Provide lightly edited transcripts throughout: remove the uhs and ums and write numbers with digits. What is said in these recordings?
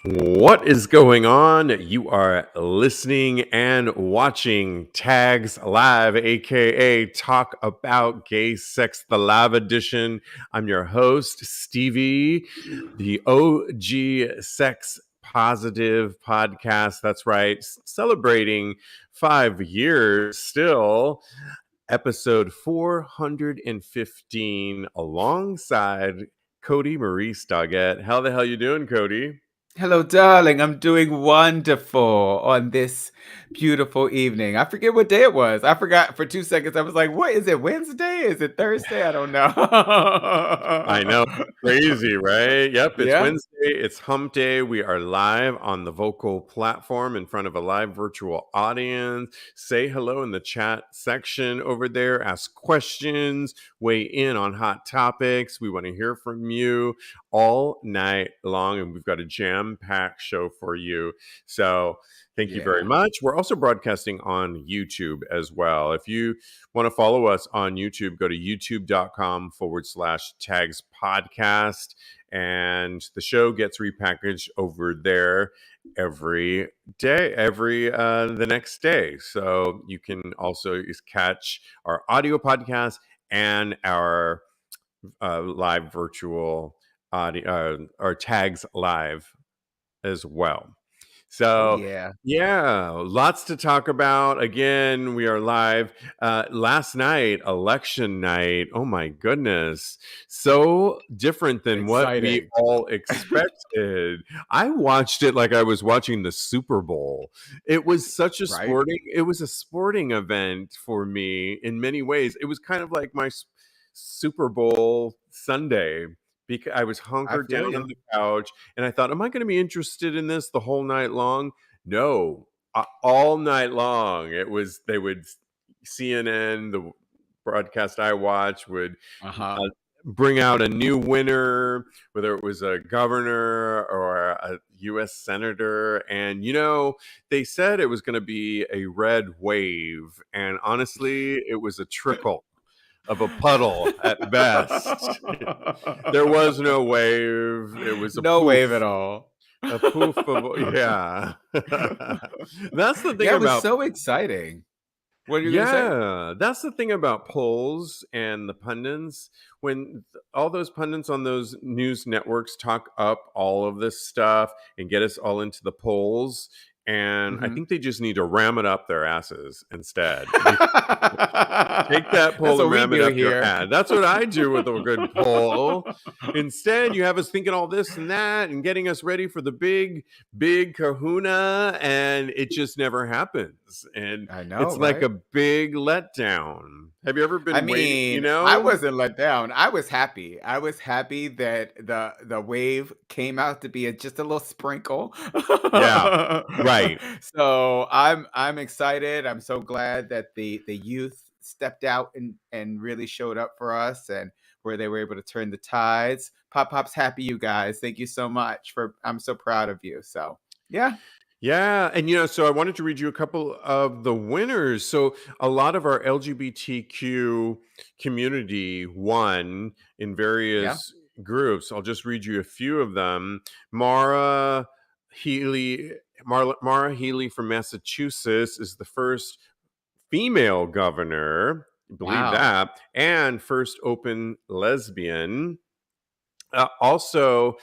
What is going on? You are listening and watching Tags Live, aka Talk About Gay Sex, the live edition. I'm your host, Stevie, the OG Sex Positive podcast. That's right, celebrating 5 years still. Episode 415 alongside Kodi Maurice Doggette. How the hell you doing, Kodi? Hello, darling. I'm doing wonderful on this beautiful evening. I forget what day it was. I forgot for 2 seconds. I was like, what is it? Wednesday? Is it Thursday? I don't know. I know. Crazy, right? Yep, it's Yeah. Wednesday. It's hump day. We are live on the vocal platform in front of a live virtual audience. Say hello in the chat section over there. Ask questions, weigh in on hot topics. We want to hear from you all night long, and we've got a jam-packed show for you. So thank you very Yeah. much. We're also broadcasting on YouTube as well. If you want to follow us on YouTube, go to youtube.com/TAGSPodcast. And the show gets repackaged over there every day, the next day. So you can also catch our audio podcast and our live virtual audio, our Tags Live as well. Oh, So, yeah. yeah, lots to talk about. Again, we are live. Last night, election night. Oh my goodness. So different than what we Exciting. all expected. I watched it like I was watching the Super Bowl. Right? It was a sporting event for me in many ways. It was kind of like my Super Bowl Sunday because I was I hunkered feel down on you. the couch and I thought, am I going to be interested in this the whole night long? No, all night long. CNN, the broadcast I watch would Uh-huh. uh, bring out a new winner, whether it was a governor or a U.S. senator. And, they said it was going to be a red wave. And honestly, it was a trickle of a puddle at best. There was no wave. It was a No poof. wave at all. A poof of, yeah. That's the thing Yeah, it was about, so exciting. What are you going to say? yeah, that's the thing about polls and the pundits. When all those pundits on those news networks talk up all of this stuff and get us all into the polls, and I Mhm. think they just need to ram it up their asses instead. Take that That's poll what and we ram it do up your here. ad. That's what I do with a good poll. Instead, you have us thinking all this and that and getting us ready for the big, big kahuna, and it just never happens. And I know, it's like right? a big letdown. Have you ever I been waiting, mean, I wasn't let down. I was happy. I was happy that the wave came out to be just a little sprinkle. Yeah, right. So I'm excited. I'm so glad that the youth stepped out and really showed up for us and where they were able to turn the tides. Pop Pop's happy, you guys. Thank you so much for. I'm so proud of you. So yeah, Yeah, and so I wanted to read you a couple of the winners. So a lot of our LGBTQ community won in yeah. various groups. I'll just read you a few of them. Mara Healy, Mara Healy from Massachusetts is the first female governor. Believe Wow. that, and first open lesbian. Also,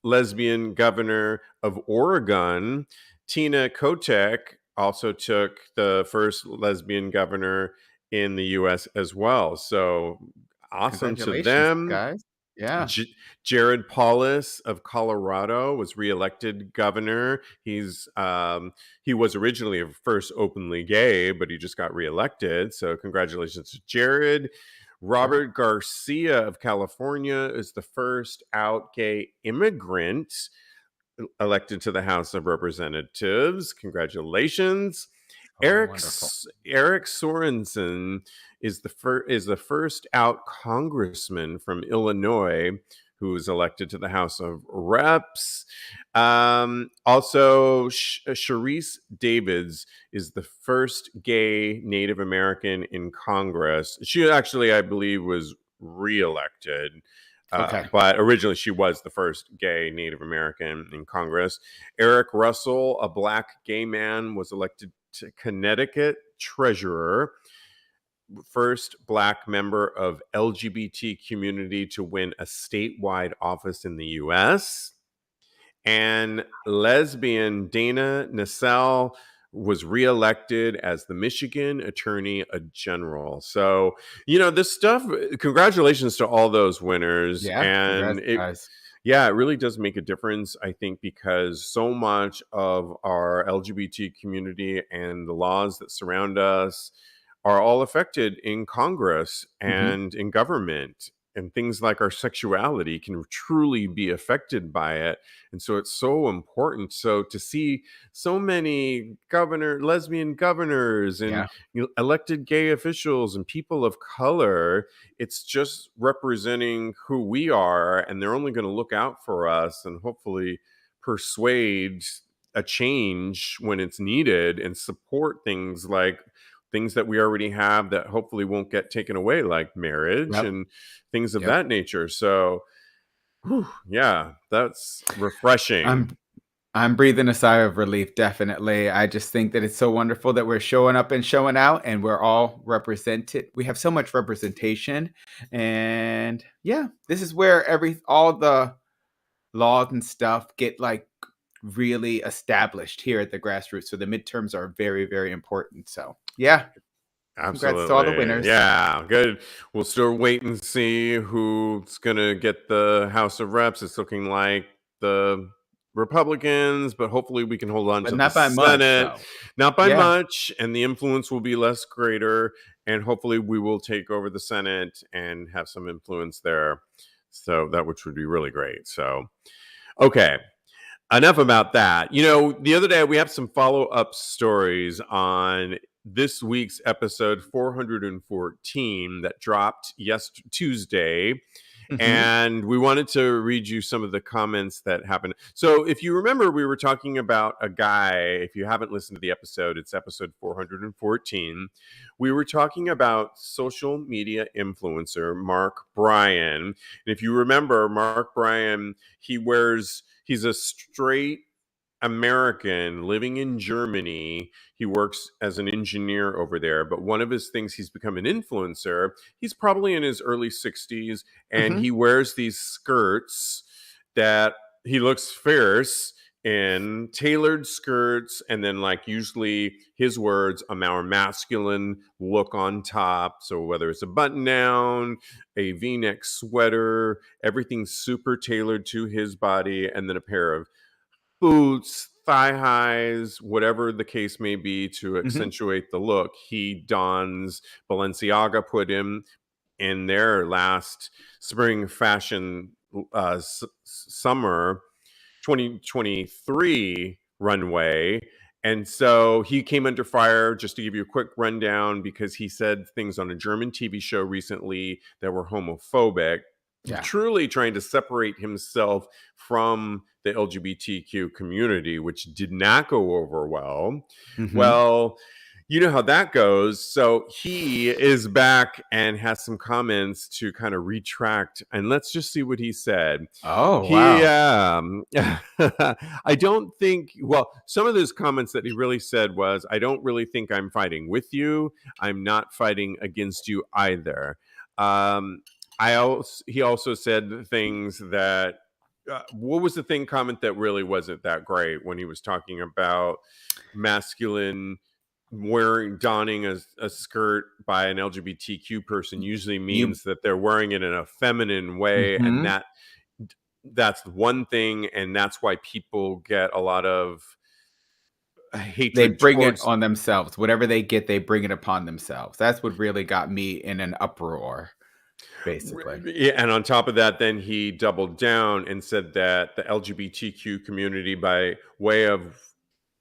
lesbian governor of Oregon, Tina Kotek, also took the first lesbian governor in the U.S. as well. So awesome to Congratulations, them. guys. Yeah. Jared Paulus of Colorado was reelected governor. He was originally first openly gay, but he just got reelected. So congratulations to Jared. Sure. Robert Garcia of California is the first out gay immigrant elected to the House of Representatives. Congratulations. Oh, wonderful. Eric Sorensen is the first out congressman from Illinois who was elected to the House of Reps. Also, Sharice Davids is the first gay Native American in Congress. She actually, I believe, was reelected. Okay. But originally she was the first gay Native American in Congress. Eric Russell, a Black gay man, was elected to Connecticut treasurer, first Black member of LGBT community to win a statewide office in the U.S. And lesbian Dana Nassau was reelected as the Michigan Attorney General. So, this stuff, congratulations to all those winners. Yeah. And Congrats, guys. it really does make a difference, I think, because so much of our LGBT community and the laws that surround us are all affected in Congress Mm-hmm. and in government. And things like our sexuality can truly be affected by it. And so it's so important. So to see so many lesbian governors and Yeah. elected gay officials and people of color, it's just representing who we are. And they're only going to look out for us and hopefully persuade a change when it's needed and support things that we already have that hopefully won't get taken away, like marriage Yep. and things of Yep. that nature. So, yeah, that's refreshing. I'm breathing a sigh of relief, definitely. I just think that it's so wonderful that we're showing up and showing out and we're all represented. We have so much representation. And yeah, this is where all the laws and stuff get like really established here at the grassroots. So the midterms are very, very important. So yeah, congrats to all the Absolutely. winners. Yeah, good. We'll still wait and see who's going to get the House of Reps. It's looking like the Republicans, but hopefully we can hold on But to the not by much Senate. though. Not by Yeah. much, and the influence will be less greater. And hopefully we will take over the Senate and have some influence there. So which would be really great. So, okay. Enough about that. The other day we have some follow-up stories on this week's episode 414 that dropped Tuesday. Mm-hmm. And we wanted to read you some of the comments that happened. So if you remember, we were talking about a guy. If you haven't listened to the episode, it's episode 414. We were talking about social media influencer Mark Bryan. And if you remember, Mark Bryan, he's a straight American living in Germany. He works as an engineer over there, but one of his things, he's become an influencer. He's probably in his early 60s, and Mm-hmm. he wears these skirts that he looks fierce in, tailored skirts, and then usually his words, a more masculine look on top. So whether it's a button down, a V-neck sweater, everything's super tailored to his body, and then a pair of boots, thigh highs, whatever the case may be, to Mm-hmm. accentuate the look. He dons. Balenciaga put him in their last spring fashion summer 2023 runway. And so he came under fire, just to give you a quick rundown, because he said things on a German TV show recently that were homophobic, Yeah. truly trying to separate himself from the LGBTQ community, which did not go over well. Mm-hmm. Well, you know how that goes. So he is back and has some comments to kind of retract. And let's just see what he said. Oh, He, wow. I don't think, well, some of those comments that he really said was, I don't really think I'm fighting with you. I'm not fighting against you either. He also said things that, what was the comment that really wasn't that great when he was talking about masculine donning a skirt by an LGBTQ person usually You means that they're wearing it in a feminine way, and mm-hmm. that's one thing, and that's why people get a lot of They hatred bring it towards. on themselves. Whatever they get, they bring it upon themselves. That's what really got me in an uproar, basically. Yeah, and on top of that, then he doubled down and said that the LGBTQ community, by way of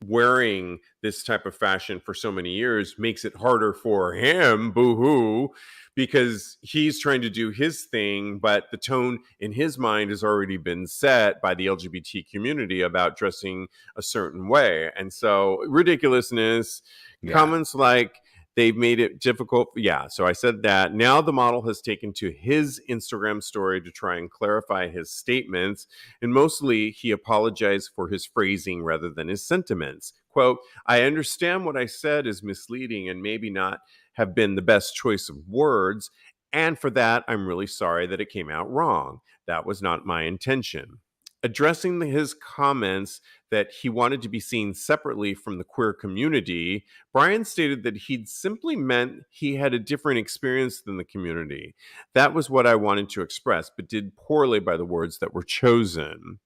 wearing this type of fashion for so many years, makes it harder for him, boo-hoo, because he's trying to do his thing, but the tone in his mind has already been set by the LGBT community about dressing a certain way. And so ridiculousness, Yeah. comments like, They've made it difficult. Yeah, so I said that. Now the model has taken to his Instagram story to try and clarify his statements. And mostly he apologized for his phrasing rather than his sentiments. Quote, I understand what I said is misleading and maybe not have been the best choice of words. And for that, I'm really sorry that it came out wrong. That was not my intention. Addressing his comments that he wanted to be seen separately from the queer community, Bryan stated that he'd simply meant he had a different experience than the community. That was what I wanted to express, but did poorly by the words that were chosen.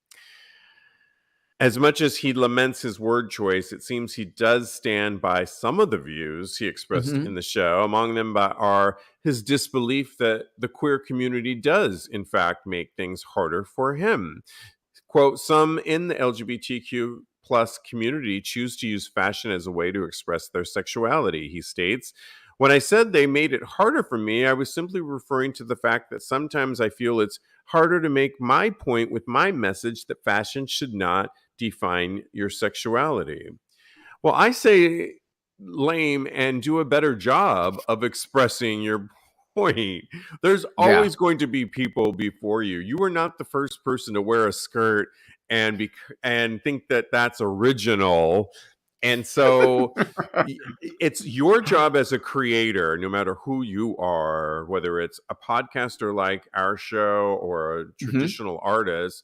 As much as he laments his word choice, it seems he does stand by some of the views he expressed Mm-hmm. in the show. Among them are his disbelief that the queer community does, in fact, make things harder for him. Quote, some in the LGBTQ plus community choose to use fashion as a way to express their sexuality, he states. When I said they made it harder for me, I was simply referring to the fact that sometimes I feel it's harder to make my point with my message that fashion should not define your sexuality. Well, I say lame and do a better job of expressing your point. There's Yeah. always going to be people before you. You are not the first person to wear a skirt and think that that's original. And so it's your job as a creator, no matter who you are, whether it's a podcaster like our show or a Mm-hmm. traditional artist,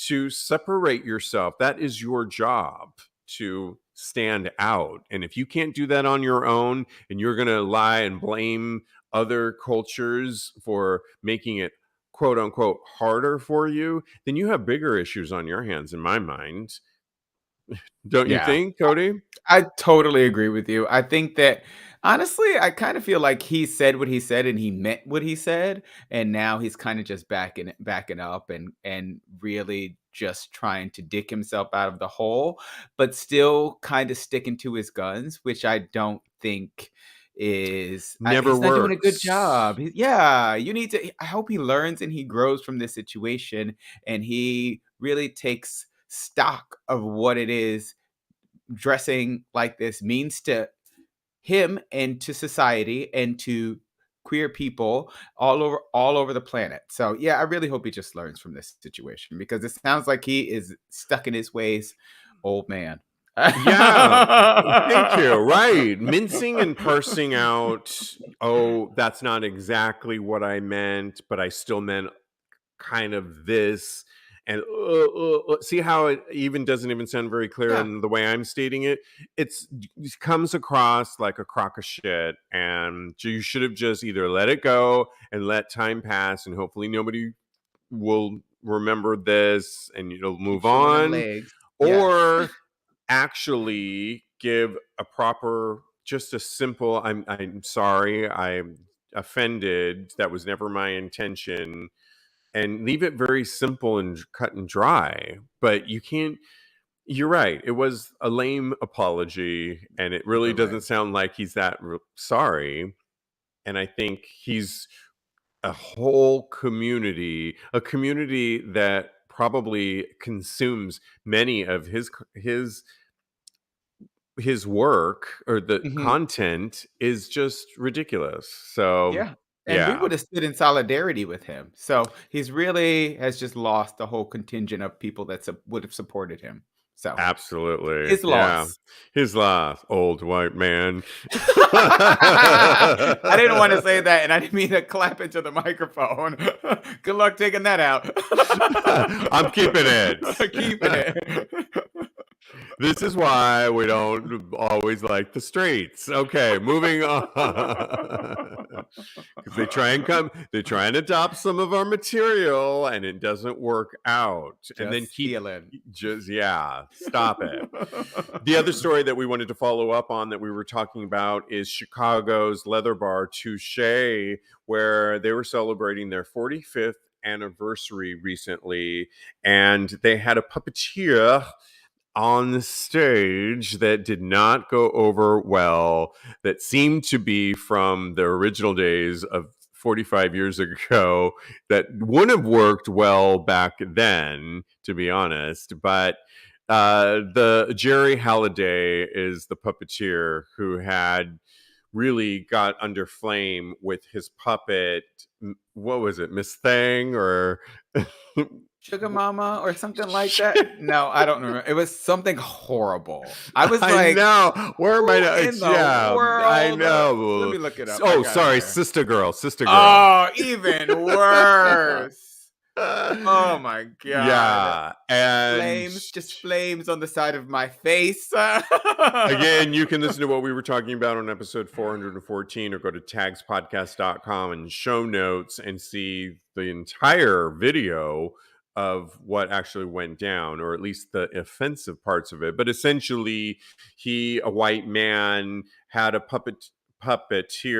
to separate yourself. That is your job, to stand out. And if you can't do that on your own and you're going to lie and blame other cultures for making it quote unquote harder for you, then you have bigger issues on your hands, in my mind. Don't you Yeah. think, Kodi? I totally agree with you. I think that honestly, I kind of feel like he said what he said and he meant what he said, and now he's kind of just backing up and really just trying to dig himself out of the hole, but still kind of sticking to his guns, which I don't think is Never he's not doing a good works. job. Yeah, you need to. I hope he learns and he grows from this situation, and he really takes stock of what it is dressing like this means to him and to society and to queer people all over the planet. So yeah, I really hope he just learns from this situation because it sounds like he is stuck in his ways, old man. Yeah, thank you. Right. Mincing and parsing out, oh, that's not exactly what I meant, but I still meant kind of this. And see how it even doesn't even sound very clear Yeah, in the way I'm stating it. It comes across like a crock of shit, and you should have just either let it go and let time pass, and hopefully nobody will remember this, and you'll keep move showing them on, legs. Yeah. or actually give a proper, just a simple, I'm sorry, I'm offended, that was never my intention, and leave it very simple and cut and dry. But you can't, you're right, it was a lame apology and it really Super doesn't lame. sound like he's that sorry. And I think he's a whole community, a community that probably consumes many of his work, or the Mhm. content is just ridiculous. So Yeah. And we yeah, would have stood in solidarity with him. So he's really has just lost the whole contingent of people that would have supported him. So absolutely. his Yeah. loss. His laugh, old white man. I didn't want to say that, and I didn't mean to clap into the microphone. Good luck taking that out. I'm keeping it. Keeping it. This is why we don't always like the streets. Okay, moving on. Because they try and adopt some of our material and it doesn't work out. And then Just keep stealing. just, yeah, stop it. The other story that we wanted to follow up on that we were talking about is Chicago's leather bar Touche, where they were celebrating their 45th anniversary recently, and they had a puppeteer on the stage that did not go over well, that seemed to be from the original days of 45 years ago, that wouldn't have worked well back then, to be honest. But the Jerry Halliday is the puppeteer who had really got under flame with his puppet. What was it, Miss Thang or Sugar Mama or something like that. No, I don't remember. It was something horrible. I was I like, know. Where am I? who in It's the I world? Let know. me look it up. I Oh, got it sorry, here. Sister Girl, Sister Girl. Oh, even worse. Oh my God. Yeah, and Flames, just flames on the side of my face. again, you can listen to what we were talking about on episode 414 or go to TAGSPodcast.com and show notes and see the entire video of what actually went down, or at least the offensive parts of it. But essentially, a white man, had a puppeteer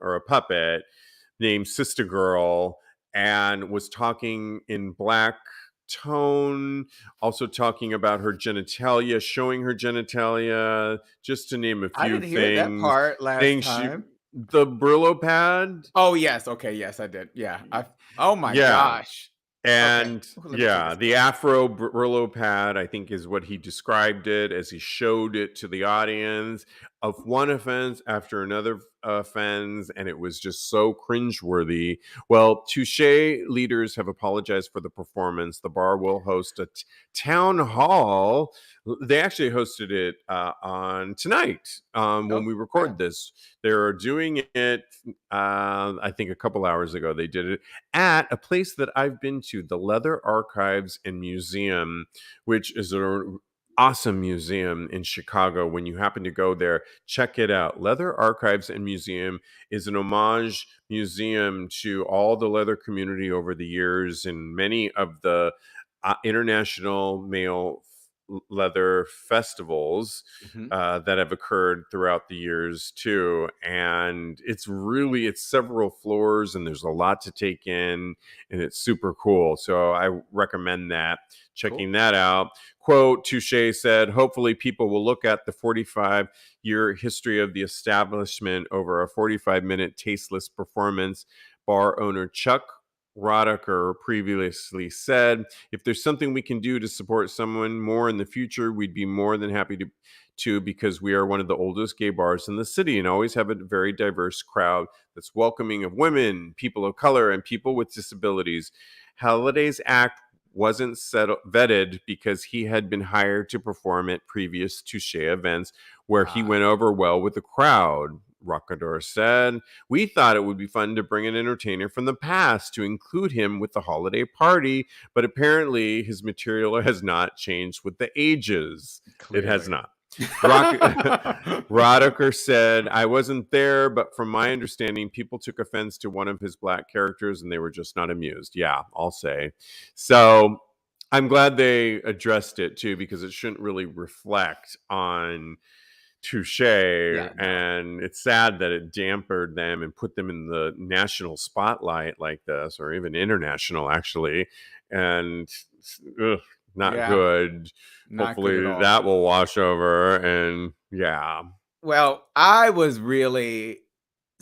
or a puppet named Sister Girl and was talking in black tone, also talking about her genitalia, showing her genitalia, just to name a I few didn't hear that things. part last time. The Brillo pad. Oh yes, okay, yes, I did. Yeah. Oh my Yeah. gosh. Okay. And Ooh, let me see yeah, this the clip. Afro Brillo pad, I think, is what he described it as he showed it to the audience, of one offense after another offense, and it was just so cringeworthy. Well, Touche leaders have apologized for the performance. The bar will host a town hall. They actually hosted it on tonight when Oh, we wow. record this. They're doing it, I think, a couple hours ago. They did it at a place that I've been to, the Leather Archives and Museum, which is an awesome museum in Chicago. When you happen to go there, check it out. Leather Archives and Museum is an homage museum to all the leather community over the years, and many of the international male leather festivals Mhm. that have occurred throughout the years too. And it's several floors, and there's a lot to take in, and it's super cool. So I recommend checking Cool. that out. Quote, Touche said, hopefully people will look at the 45-year history of the establishment over a 45-minute tasteless performance. Bar owner Chuck Roddicker previously said, if there's something we can do to support someone more in the future, we'd be more than happy to, because we are one of the oldest gay bars in the city and always have a very diverse crowd that's welcoming of women, people of color, and people with disabilities. Halliday's act wasn't vetted because he had been hired to perform at previous Touche events where he Ah, went over well with the crowd. Rockador said, we thought it would be fun to bring an entertainer from the past to include him with the holiday party, but apparently his material has not changed with the ages. It has clearly. not. Roddicker said, I wasn't there, but from my understanding, people took offense to one of his black characters and they were just not amused. Yeah, I'll say. So I'm glad they addressed it too, because it shouldn't really reflect on Touche, Yeah, no. and it's sad that it dampened them and put them in the national spotlight like this, or even international, actually. And ugh, not Yeah, good. not good at Hopefully all. that will wash over. And yeah. Well, I was really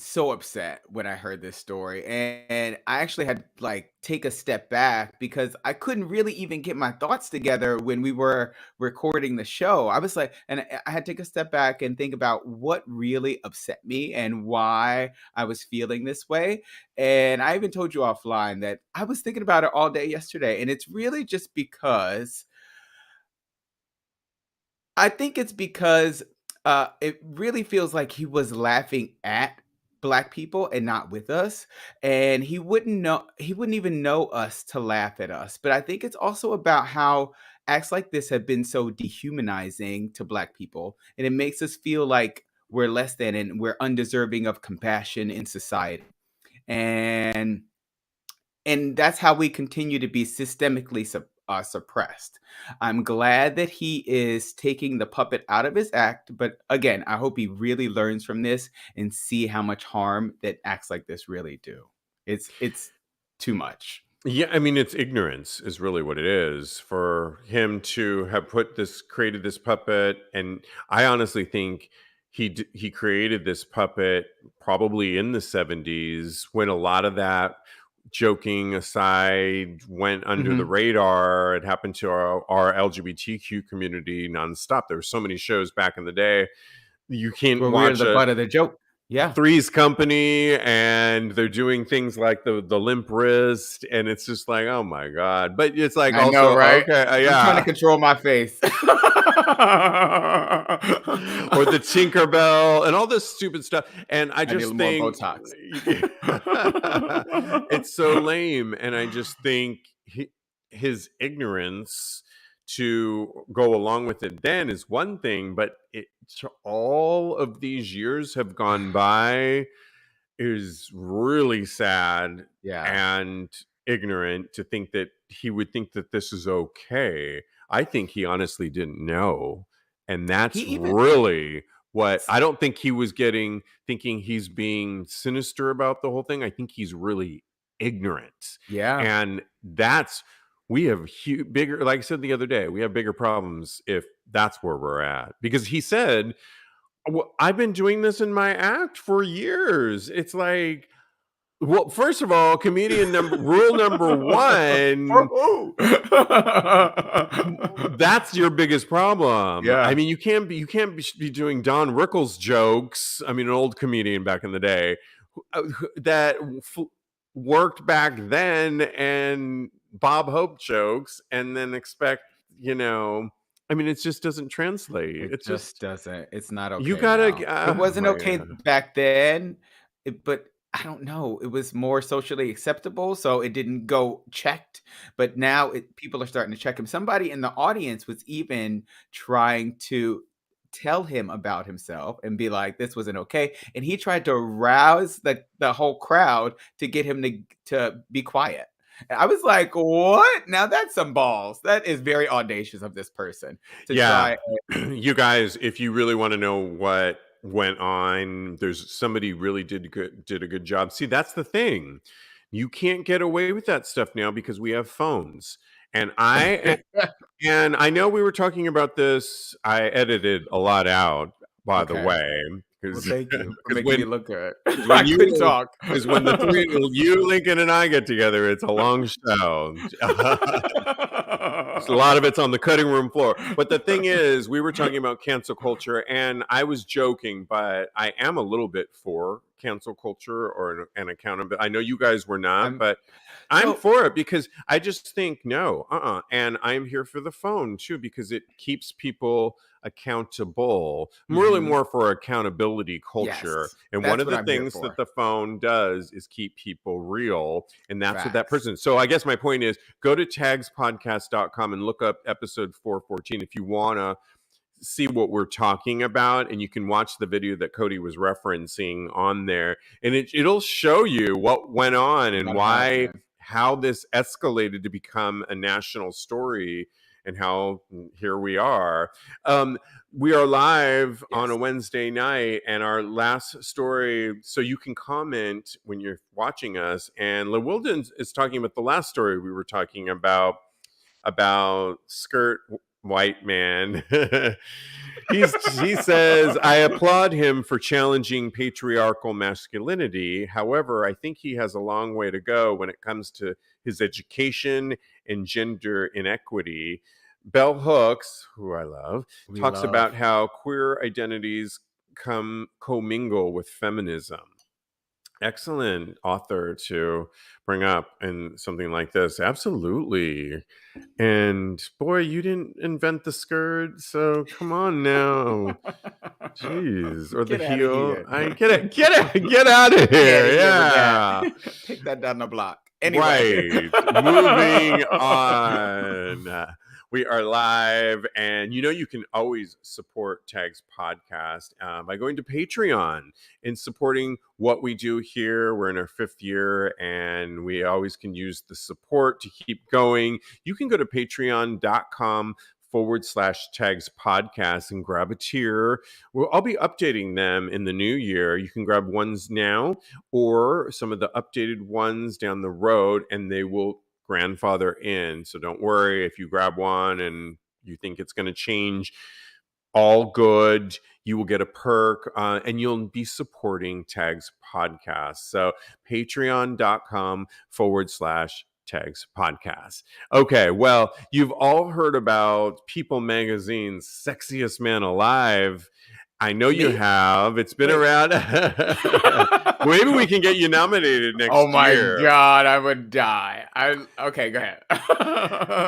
so upset when I heard this story, and I actually had like take a step back because I couldn't really even get my thoughts together when we were recording the show. I was like, and I had to take a step back and think about what really upset me and why I was feeling this way. And I even told you offline that I was thinking about it all day yesterday, and it's really just because I think it's because, it really feels like he was laughing at Black people and not with us, and he wouldn't even know us to laugh at us, but I think it's also about how acts like this have been so dehumanizing to Black people, and it makes us feel like we're less than and we're undeserving of compassion in society, and that's how we continue to be systemically suppressed. I'm glad that he is taking the puppet out of his act, but again, I hope he really learns from this and see how much harm that acts like this really do. It's too much. Yeah, I mean, it's ignorance is really what it is for him to have created this puppet. And I honestly think he created this puppet probably in the 70s, when a lot of that, joking aside, went under the Mhm. radar. It happened to our LGBTQ community nonstop. There were so many shows back in the day. You can't Where we were watch the a butt of the joke. Yeah. Three's Company, and they're doing things like the limp wrist, and it's just like, oh my god. But it's like I know, also right? okay, I'm trying to yeah. control control my face. Or the Tinkerbell and all this stupid stuff. And I I need just more think Botox. it's so lame. And I just think his ignorance to go along with it then is one thing, but all of these years have gone by is really sad Yeah. and ignorant to think that he would think that this is okay. I think he honestly didn't know. And He that's even really what I don't think he was thinking he's being sinister about the whole thing. I think he's really ignorant. yeah. And we have bigger, like I said the other day, we have bigger problems if that's where we're at. Because he said, well, I've been doing this in my act for years. It's like, well, first of all, rule number For one, who? that's your biggest problem. I Yeah. mean, you can't be doing Don Rickles jokes. I mean, an old comedian back in the day that worked back then, and Bob Hope jokes, and then expect, I mean, it just doesn't translate. It It's just just doesn't. It's not you okay gotta. now. It Oh wasn't my okay god. back then, but I don't know. It was more socially acceptable, so it didn't go checked. But now people are starting to check him. Somebody in the audience was even trying to tell him about himself and be like, "This wasn't okay," and he tried to rouse the whole crowd to get him to be quiet. And I was like, "What? Now that's some balls. That is very audacious of this person to Yeah. try." You guys, if you really want to know what went on, there's somebody really did a good job. See, that's the thing. You can't get away with that stuff now because we have phones. And I know we were talking about this. I edited a lot out, by the Okay. way, Well, because thank you for because making when me look good. because I when couldn't you talk. because when the three you, Lincoln, and I get together, it's a long show. A lot of it's on the cutting room floor. But the thing is, we were talking about cancel culture, and I was joking, but I am a little bit for cancel culture or an accountability. I know you guys were not, I'm but I'm so for it because I just think no, and I'm here for the phone too because it keeps people accountable. I'm really mhm. more for accountability culture, Yes. and one That's of what the I'm here things that for. the phone does is keep people real, and that's what that Facts. person. So I guess my point is, go to TAGSPodcast.com and look up episode 414 if you want to see what we're talking about, and you can watch the video that Kodi was referencing on there, and it'll show you what went on and What happened? how this escalated to become a national story, and how here we are. We are live on a Yes. Wednesday night, and our last story, so you can comment when you're watching us, and LeWilden is talking about the last story we were talking about skirt white man. He says, I applaud him for challenging patriarchal masculinity. However, I think he has a long way to go when it comes to his education and gender inequity. Bell Hooks, who I love, We talks love. about how queer identities commingle with feminism. Excellent author to bring up in something like this. Absolutely. And boy, you didn't invent the skirt, so come on now. Jeez, or the Get out of heel. here. I get out of Get out here. of here with that. Yeah. Take that down the block. Anyway. Right. Moving on. We are live, and you can always support Tags Podcast by going to Patreon and supporting what we do here. We're in our 5th year, and we always can use the support to keep going. You can go to patreon.com/Tags Podcast and grab a tier. I'll be updating them in the new year. You can grab ones now or some of the updated ones down the road, and they will grandfather in. So don't worry if you grab one and you think it's going to change. All good. You will get a perk, and you'll be supporting Tags Podcast. So patreon.com/Tags Podcast. Okay, well, you've all heard about People Magazine's Sexiest Man Alive. I know you Me? have. It's been Wait. around. Maybe we can get you nominated Oh next my year. God, I would die. Okay, go ahead.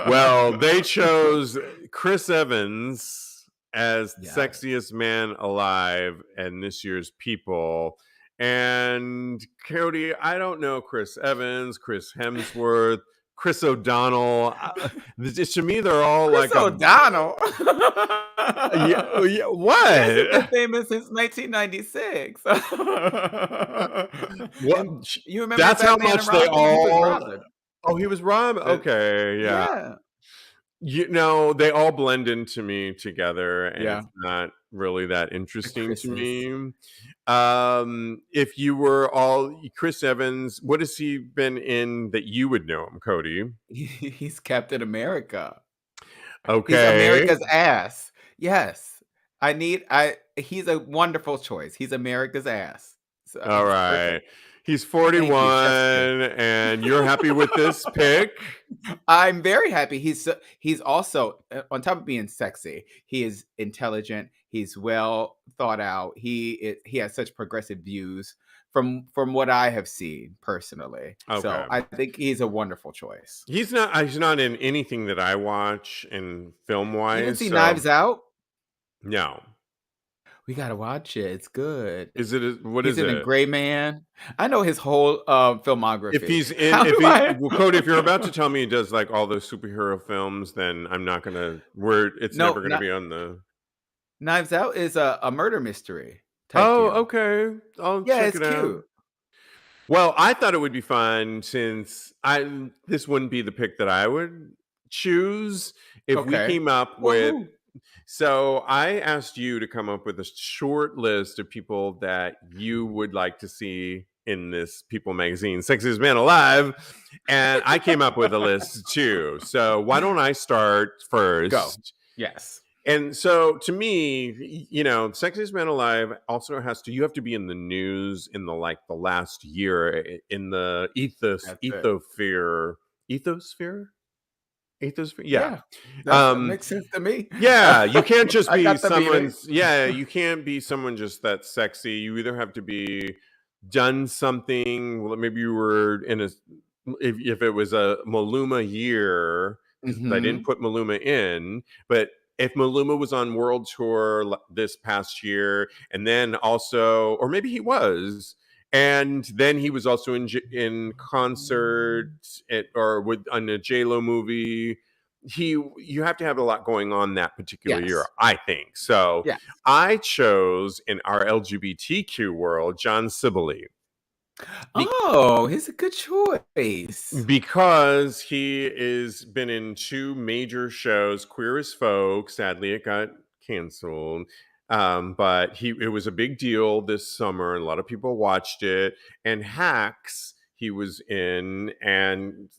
Well, they chose Chris Evans as Yes. Sexiest Man Alive and this year's People. And Cody, I don't know Chris Evans, Chris Hemsworth, Chris O'Donnell. To me, they're all Chris like a O'Donnell. yeah, yeah. He hasn't been What? famous since 1996. What? And you remember That's how Batman much and they Robin? He was all. Robin. Oh, he was Rob. But Okay, yeah. yeah, They all blend into me together, and yeah. it's not really that The interesting to Chris's. me. If you were all Chris Evans, what has he been in that you would know him, Cody? He's Captain America. He's Okay, America's ass. Yes. He's a wonderful choice. He's America's ass. So all he's right. perfect. He's Thank you, Chef's kiss. 41, and you're happy with this pick? I'm very happy. He's also on top of being sexy. He is intelligent. He's well thought out. He has such progressive views from what I have seen personally. So Okay. I think he's a wonderful choice. He's not in anything that I watch in film You didn't wise. see So Knives Out? no. We gotta watch it. It's good. What He's is in a it? Gray Man. I know his whole If filmography. he's in, How if do he, I? well, Cody, if you're about to tell me he does like all those superhero films, then I'm not gonna. It's No, never gonna be on the. Knives Out is a murder mystery type Oh, deal. okay. I'll Yeah, check it's it out. cute. Well, I thought it would be fun since this wouldn't be the pick that I would choose if we Okay. came up with. Woohoo. So I asked you to come up with a short list of people that you would like to see in this People magazine, Sexiest Man Alive, and I came up with a list too. So why don't I start Go. first? Yes. And so to me, Sexiest Man Alive also you have to be in the news in the last year in the That's it. ethosphere. Yeah. Yeah. That Um, makes sense to me. yeah, you can't just I be got the meaning. you can't be someone just that's sexy. You either have to be done something. Well, maybe you were in if it was a Maluma year, because I didn't Mhm. put Maluma in, but if Maluma was on world tour this past year, and then also, or maybe he was, and then he was also in concert or on a J Lo movie. You have to have a lot going on that particular year, Yes. I think. So Yes. I chose in our LGBTQ world John Sibley Oh, he's a good choice. because he has been in two major shows. Queer as Folk, sadly it got canceled, but it was a big deal this summer. A lot of people watched it. And Hacks he was in, and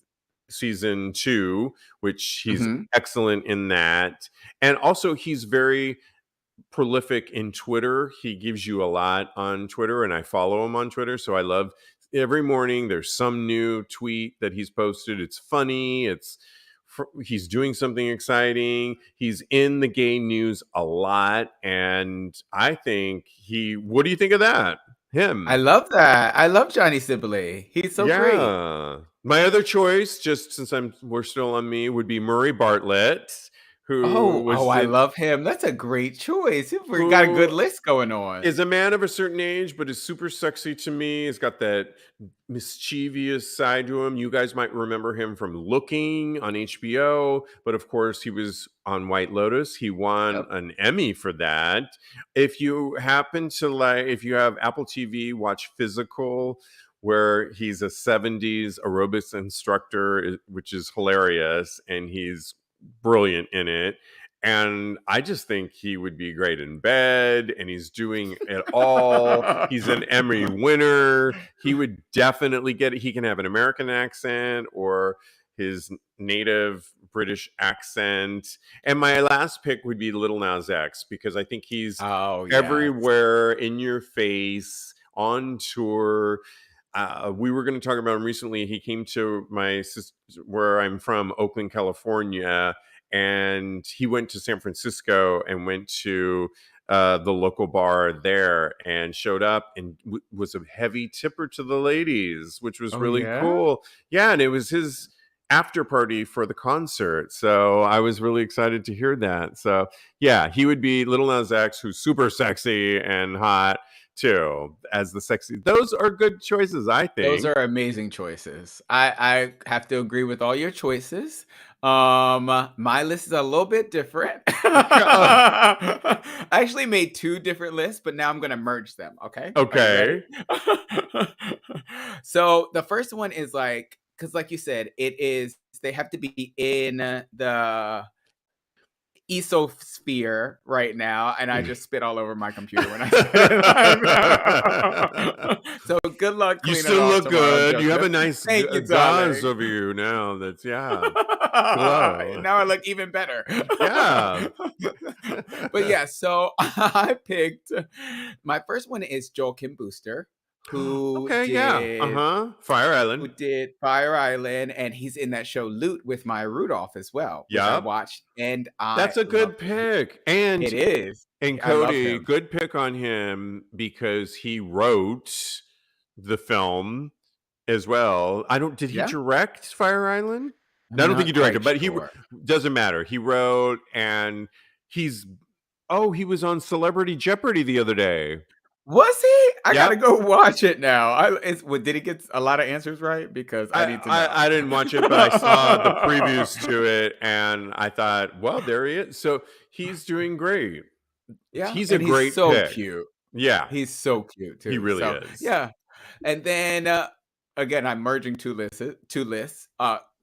season 2, which he's Mhm. excellent in that. And also he's very prolific in Twitter. He gives you a lot on Twitter, and I follow him on Twitter. So I love every morning there's some new tweet that he's posted. It's funny. He's doing something exciting. He's in the gay news a lot, and I think what do you think of that? I Him. love that. I love Johnny Sibley. He's so great. Yeah. My other choice, just since we're still on me, would be Murray Bartlett, who Oh, was I in love him. That's a great choice. We got a who good list going on. is a man of a certain age, but is super sexy to me. He's got that mischievous side to him. You guys might remember him from Looking on HBO, but of course, he was on White Lotus. He won Yep. an Emmy for that. If you if you have Apple TV, watch Physical, where he's a 70s aerobics instructor, which is hilarious, and he's brilliant in it. And I just think he would be great in bed, and he's doing it all. He's an Emmy winner. He would definitely get it. He can have an American accent or his native British accent. And my last pick would be Little Nas X, because I think he's Oh, yes. everywhere, in your face, on tour. We were going to talk about him recently. He came to where I'm from, Oakland, California, and he went to San Francisco and went to the local bar there and showed up and was a heavy tipper to the ladies, which was Oh really yeah. cool. Yeah, and it was his after party for the concert, so I was really excited to hear that. So yeah, he would be Little Nas X, who's super sexy and hot too, as the sexy. Those are good choices, I Those think. are amazing choices. I have to agree with all your choices. My list is a little bit different. I actually made two different lists, but now I'm gonna merge them. Okay, are you ready? Okay. So the first one is like, because like you said, it is they have to be in the esosphere right now, and I just spit all over my computer when I said it like that. So good luck You cleaning it still off look tomorrow, good. You have Joseph. a nice Thank you, gauze darling. over you now. That's, yeah, glow. Now I look even better. Yeah. But yeah, so I picked my first one is Joel Kim Booster, who Okay, yeah. did Uh-huh. Fire who Island. did Fire Island, and he's in that show Loot with Maya Rudolph as well, which I Yep. watched and I That's a good loved it. pick. It is. And I love Cody, him. good pick on him because he wrote the film as well. I don't, did he Yeah, direct Fire Island? I'm No, I don't think he not directed, quite but he sure. doesn't matter. He wrote, and he's, oh, he was on Celebrity Jeopardy the other day. Was he? I gotta Yep. go watch it now. Did he get a lot of answers right? Because I need to know. I didn't watch it, but I saw the previews to it, and I thought, well, there he is. So he's doing great. Yeah, He's a and he's great so pick. cute. Yeah, He's so cute he too. really So is. yeah, and then again, I'm merging two lists. Two lists.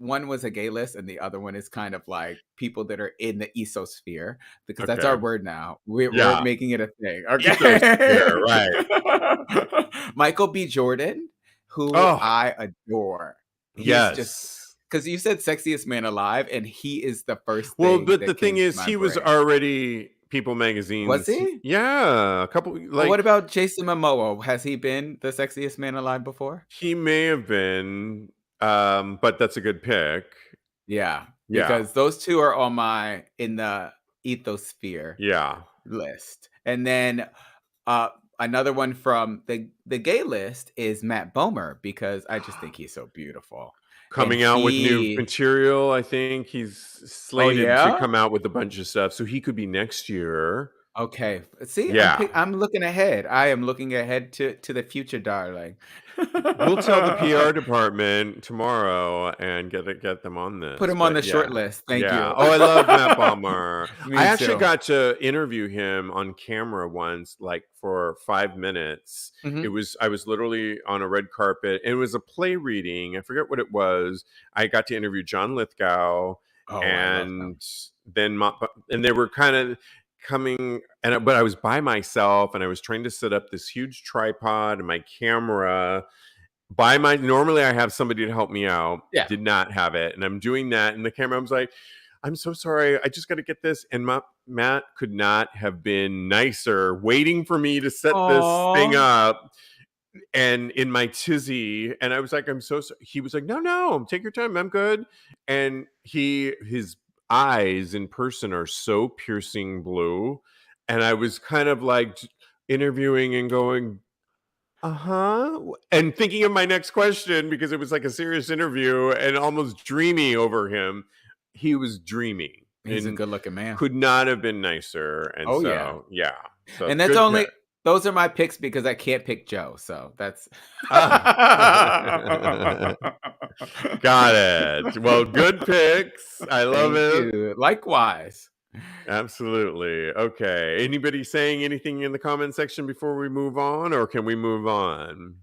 One was a gay list, and the other one is kind of like people that are in the esosphere, because that's our Okay. word now. We're Yeah. making it a thing. Ecosphere, Okay. right. Michael B. Jordan, who Oh, I adore. He's just yes. because you said sexiest man alive, and he is the first Well, thing but the that thing came to is, my he was brain. already People Was Magazine's. he? Yeah, a couple, Well, like, what about Jason Momoa? Has he been the sexiest man alive before? he may have been, but that's a good pick. Yeah, Yeah, because those two are on my in the ethosphere yeah. list. And then uh another one from the gay list is Matt Bomer, because I just think he's so beautiful. And Coming out with new he material, I think he's Oh slated to yeah? come out with a bunch of stuff, so he could be next year. Okay. See, Yeah. I'm looking ahead. I am looking ahead to the future, darling. We'll tell the PR department tomorrow and get them on Put this. him on But the yeah. short list. Thank Yeah. you. Oh, I love Matt Balmer. I Me actually too. got to interview him on camera once, like for 5 minutes. Mhm. I was literally on a red carpet. It was a play reading. I forget what it was. I got to interview John Lithgow, Oh, I love him. and and they were kind of coming, but I was by myself, and I was trying to set up this huge tripod and my camera normally I have somebody to help me out. Yeah. Did not have it, and I'm doing that, and the camera, I was like, I'm so sorry, I just got to get this. And Matt could not have been nicer, waiting for me to set this thing Aw. up, and in my tizzy, and I was like, I'm so sorry. He was like, no, take your time, I'm good. And his eyes in person are so piercing blue, and I was kind of like interviewing and going, uh-huh. And thinking of my next question, because it was like a serious interview and almost dreamy over him. He was dreamy He's a and good-looking man. could not have been nicer. And Oh, yeah. so, yeah. So And that's good pick. only those are my picks because I can't pick Joe, so that's Ah. Got it. Well, good picks. I love Thank it. you. Likewise. Absolutely. Okay. Anybody saying anything in the comment section before we move on, or can we move on?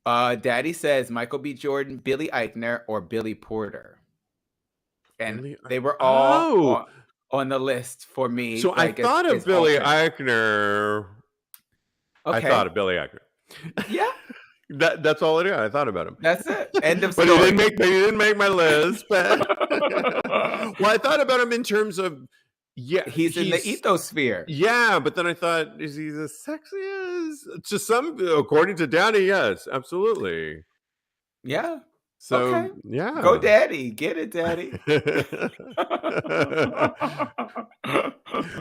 Daddy says Michael B. Jordan, Billy Eichner, or Billy Porter. And Really? they were all Oh, on the list for me, so I like, thought as of Billy alternate. Eichner. I thought Okay. of Billy Eichner. Yeah, That's all it is. I thought about him. that's it. End of But he story. didn't make my list. But well, I thought about him in terms of, yeah, He's in the ethosphere. yeah, but then I thought, is he the sexiest? To some, according to Daddy, yes, absolutely. Yeah. So, Okay. Go yeah. daddy. Get it, daddy.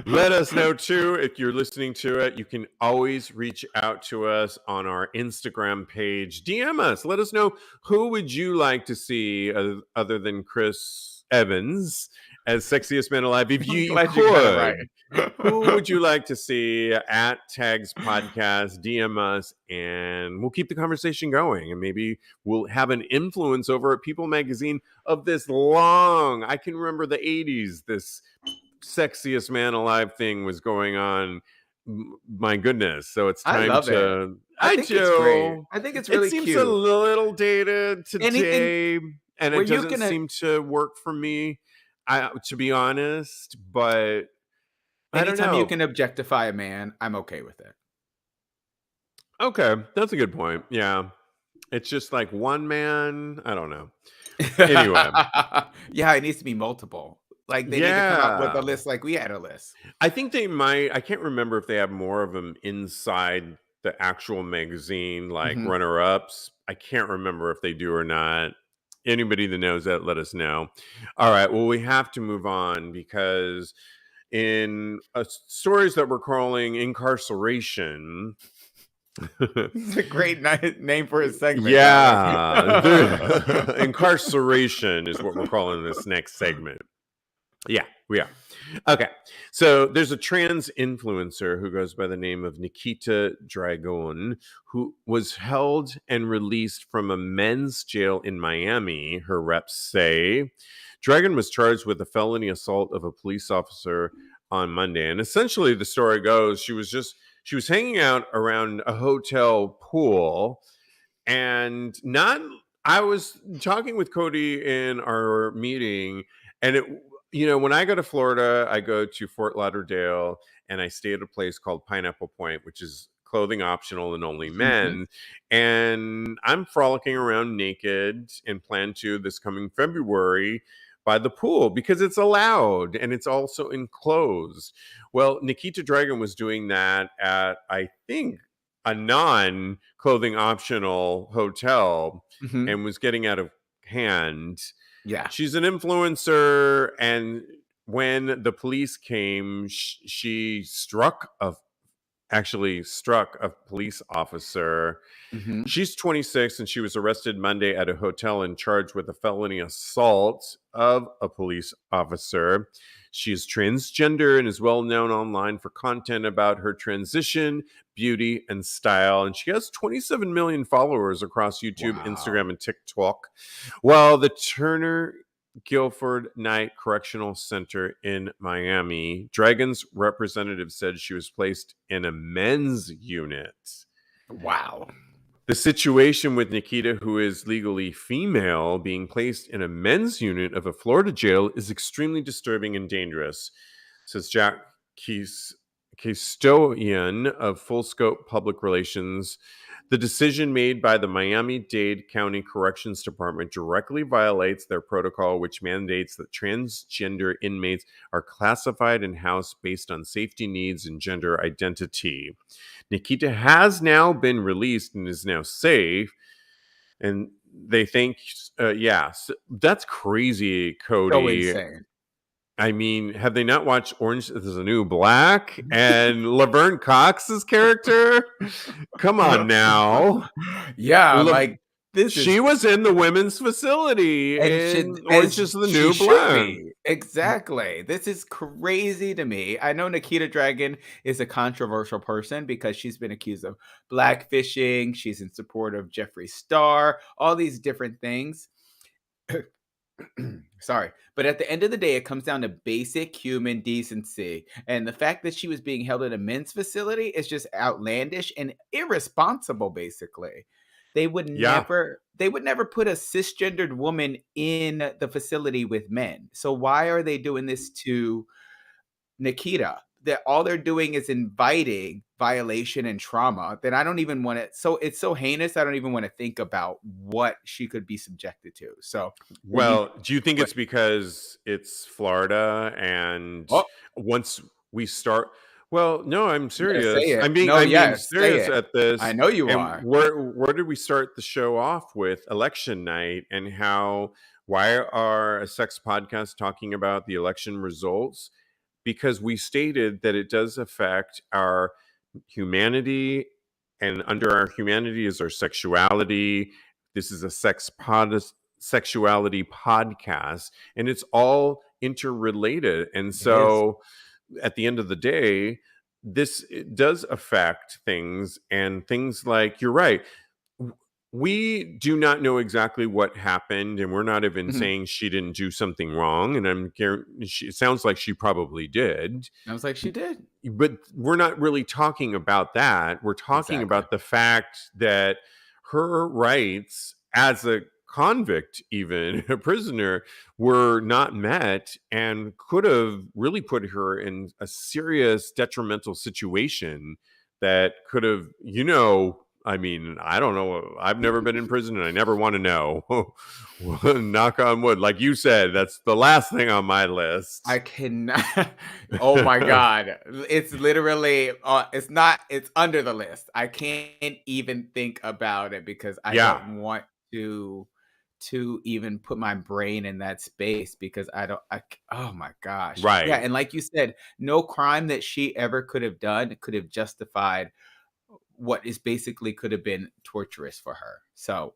Let us know too if you're listening to it. You can always reach out to us on our Instagram page. DM us. Let us know, who would you like to see other than Chris Evans as Sexiest Man Alive if I'm you glad you got it right. could. Who would you like to see at Tags Podcast? DM us and we'll keep the conversation going. And maybe we'll have an influence over at People Magazine of this long. I can remember the 80s, this Sexiest Man Alive thing was going on. My goodness. So it's I time love it. to. I I think it's great. do. I think it's It really seems a cute. little dated Anything today, and where it you doesn't can seem to work for me, to be honest. But I don't anytime you know. can objectify a man, I'm okay with it. Okay, that's a good point. Yeah. It's just like one man. I don't know. Anyway. Yeah, it needs to be multiple. Like, they need to come up with a Yeah. list like we had a list. I think they might. I can't remember if they have more of them inside the actual magazine, like Mhm. runner ups. I can't remember if they do or not. Anybody that knows that, let us know. All right. Well, we have to move on because in stories that we're calling incarceration. It's a great name for a segment, darling. Yeah. Incarceration is what we're calling this next segment. Yeah, we are. Okay. So there's a trans influencer who goes by the name of Nikita Dragon, who was held and released from a men's jail in Miami, her reps say. Dragon was charged with a felony assault of a police officer on Monday. And essentially the story goes, she was hanging out around a hotel pool and not I was talking with Kodi in our meeting, and when I go to Florida, I go to Fort Lauderdale and I stay at a place called Pineapple Point, which is clothing optional and only Mhm. men. And I'm frolicking around naked and plan to this coming February by the pool because it's allowed and it's also enclosed. Well, Nikita Dragon was doing that at, I think, a non clothing optional hotel Mhm. and was getting out of hand. Yeah. She's an influencer, and when the police came, she actually struck a police officer. Mhm. She's 26 and she was arrested Monday at a hotel and charged with a felony assault of a police officer. She is transgender and is well known online for content about her transition, beauty, and style. And she has 27 million followers across YouTube, Wow. Instagram, and TikTok. While the Turner Guilford Night Correctional Center in Miami, Dragon's representative said she was placed in a men's unit. Wow. The situation with Nikita, who is legally female, being placed in a men's unit of a Florida jail is extremely disturbing and dangerous, says Jack Castoian of Full Scope Public Relations. The decision made by the Miami-Dade County Corrections Department directly violates their protocol, which mandates that transgender inmates are classified and housed based on safety needs and gender identity. Nikita has now been released and is now safe. And they think, that's crazy, So Kodi. insane. I mean, have they not watched Orange is the New Black and Laverne Cox's character? Come on now. Yeah, La- like, this she is was in the women's facility and in Orange as is the she New should Black. be. Exactly. This is crazy to me. I know Nikita Dragon is a controversial person because she's been accused of blackfishing. She's in support of Jeffree Star, all these different things. Sorry. But at the end of the day, it comes down to basic human decency. And the fact that she was being held in a men's facility is just outlandish and irresponsible, basically. Yeah. They would never put a cisgendered woman in the facility with men. So why are they doing this to Nikita? That all they're doing is inviting violation and trauma that I don't even want to. So it's so heinous. I don't even want to think about what she could be subjected to. So when you, Well, do you think but it's because it's Florida and oh, once we start Well, no, I'm Yeah, say serious. it. I No, mean yes, say serious it. at I this. know you And are. where did we start the show off with election night and how why are a sex podcast talking about the election results? Because we stated that it does affect our humanity, and under our humanity is our sexuality. This is a sexuality podcast, and it's all interrelated. And It is. so at the end of the day, this it does affect things, and things like you're right. w- We do not know exactly what happened, and we're not even Mhm. saying she didn't do something wrong. And it sounds like she probably did, I was like, she did. but we're not really talking about that. We're talking Exactly. about the fact that her rights as a convict, even a prisoner, were not met and could have really put her in a serious detrimental situation that could have, I mean, I don't know. I've never been in prison and I never want to know. Knock on wood. Like you said, that's the last thing on my list. I cannot. Oh my god. It's literally it's not it's under the list. I can't even think about it because I Yeah, don't want to even put my brain in that space because oh my gosh. Yeah, right. and like you said, no crime that she ever could have done could have justified what is basically could have been torturous for her. So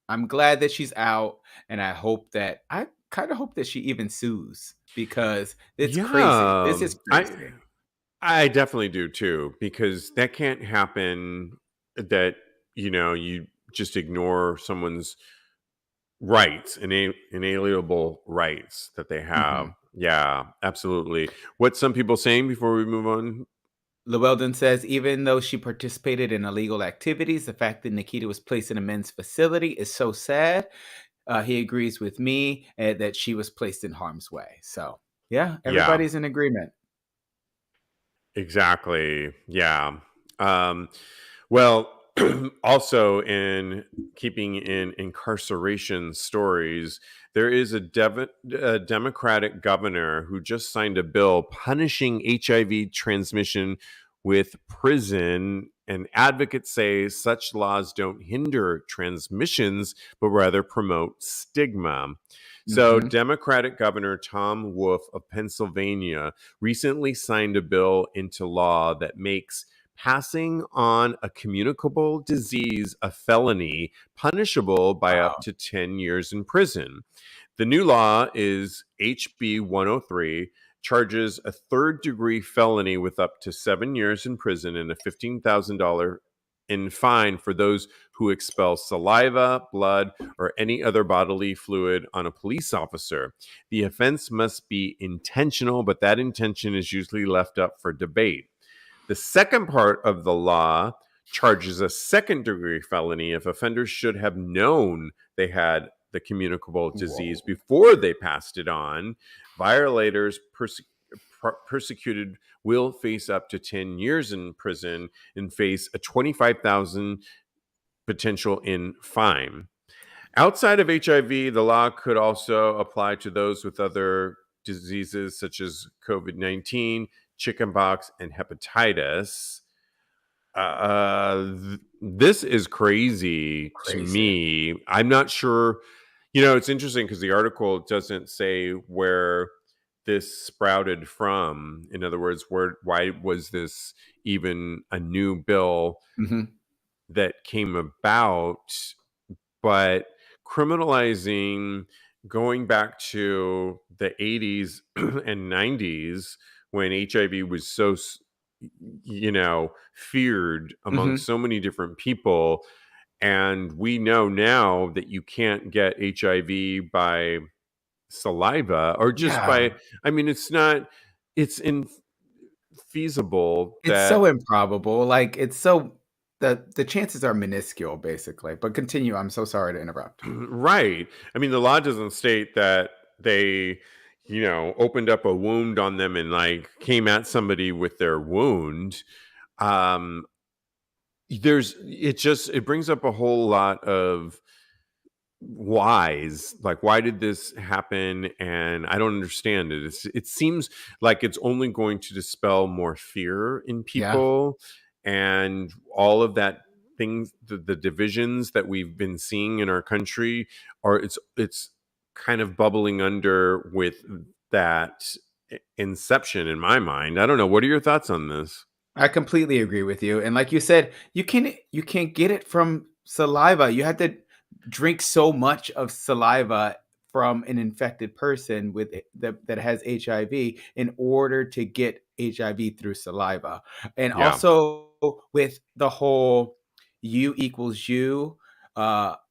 I'm glad that she's out, and I kind of hope that she even sues because it's crazy. Yeah, This is I crazy. I definitely do too, because that can't happen, that you just ignore someone's rights, inalienable rights that they have. Mhm. Yeah, absolutely. What's some people saying before we move on? Llewellyn says, even though she participated in illegal activities, the fact that Nikita was placed in a men's facility is so sad. He agrees with me that she was placed in harm's way. So, yeah, Yeah, everybody's in agreement. exactly. Yeah. Um, well, also in keeping in incarceration stories, there is a Democratic governor who just signed a bill punishing HIV transmission with prison. And advocates say such laws don't hinder transmissions, but rather promote stigma. So, Mhm. Democratic Governor Tom Wolf of Pennsylvania recently signed a bill into law that makes passing on a communicable disease a felony punishable by up Wow. to 10 years in prison. The new law is HB 103, charges a third degree felony with up to 7 years in prison and a $15,000 in fine for those who expel saliva, blood, or any other bodily fluid on a police officer. The offense must be intentional, but that intention is usually left up for debate. The second part of the law charges a second degree felony if offenders should have known they had the communicable disease Whoa. before they passed it on. Violators persecuted will face up to 10 years in prison and face a 25,000 potential in fine. Outside of HIV, the law could also apply to those with other diseases such as COVID-19, chickenpox, and hepatitis. This is crazy to Crazy. me. I'm not sure. It's interesting because the article doesn't say where this sprouted from. In other words, why was this even a new bill Mhm. that came about? But criminalizing, going back to the 80s and 90s when HIV was so feared among Mhm. so many different people, and we know now that you can't get HIV by saliva or just Yeah. by, I mean, it's infeasible It's that so improbable. Like it's so the chances are minuscule basically. But continue. I'm so sorry to interrupt. right. I mean, the law doesn't state that they, opened up a wound on them and like came at somebody with their wound. Um, it brings up a whole lot of whys, like why did this happen, and I don't understand it. It seems like it's only going to dispel more fear in Yeah. people, and all of that things, the divisions that we've been seeing in our country are, it's kind of bubbling under with that inception in my mind. I don't know, what are your thoughts on this? I completely agree with you. And like you said, you can't get it from saliva. You have to drink so much of saliva from an infected person with that has HIV in order to get HIV through saliva. And Yeah, also with the whole U equals U,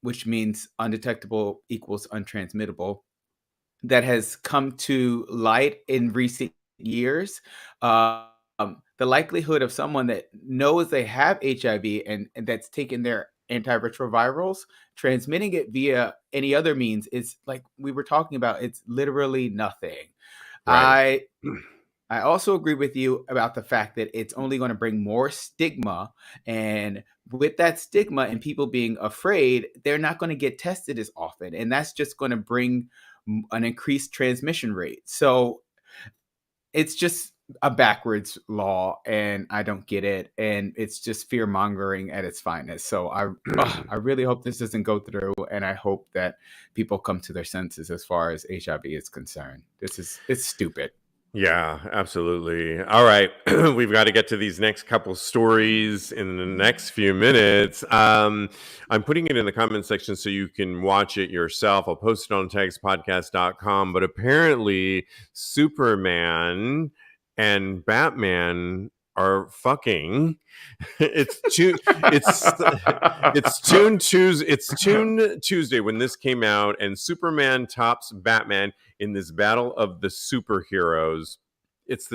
which means undetectable equals untransmittable, that has come to light in recent years. The likelihood of someone that knows they have HIV and that's taken their antiretrovirals, transmitting it via any other means is, like we were talking about, it's literally nothing. right. I I also agree with you about the fact that it's only going to bring more stigma. And with that stigma and people being afraid, they're not going to get tested as often. And that's just going to bring an increased transmission rate. So it's just a backwards law, and I don't get it. And it's just fear mongering at its finest. So I really hope this doesn't go through. And I hope that people come to their senses as far as HIV is concerned. It's stupid. Yeah, absolutely. All right. We've got to get to these next couple stories in the next few minutes. I'm putting it in the comment section so you can watch it yourself. I'll post it on TAGSPodcast.com. But apparently, Superman and Batman are fucking. It's June. It's Tune Tuesday when this came out, and Superman tops Batman in this battle of the superheroes. It's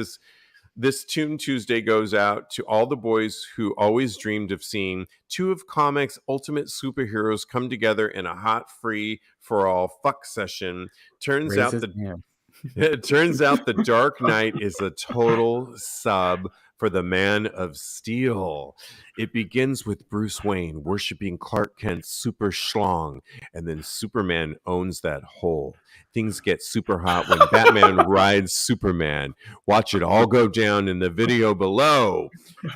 this Tune Tuesday goes out to all the boys who always dreamed of seeing two of comics' ultimate superheroes come together in a hot, free for all fuck session. Turns Raise out his the hand. It turns out the Dark Knight is a total sub for the Man of Steel. It begins with Bruce Wayne worshiping Clark Kent's super schlong, and then Superman owns that hole. Things get super hot when Batman rides Superman. Watch it all go down in the video below.